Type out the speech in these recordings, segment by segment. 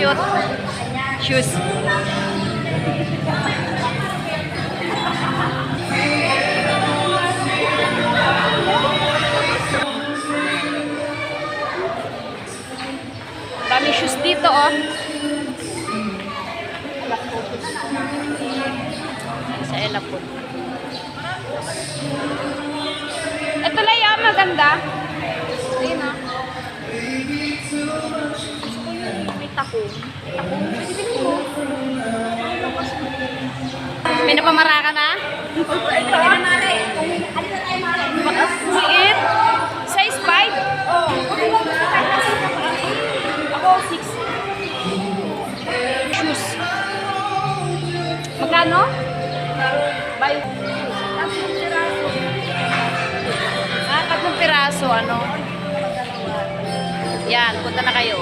cute. Shoes. Dami shoes dito, oh. Sa Elapod. Ito lang yan, maganda. Ayun, ah. May tako. May napamara ka na? Liit? Size 5? Ako 6. Shoes. Magkano? Buy. Tatlong piraso. Ano? Yan, punta na kayo.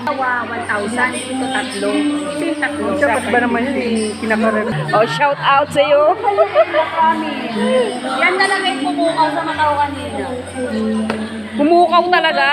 Tawa 1,000 ito tatlo. Ito yung tatlo. Dapat ba naman yun kinakaroon? Oh, shout out sa iyo. Yan talaga yung pumukaw sa mataw kanina. Pumukaw talaga.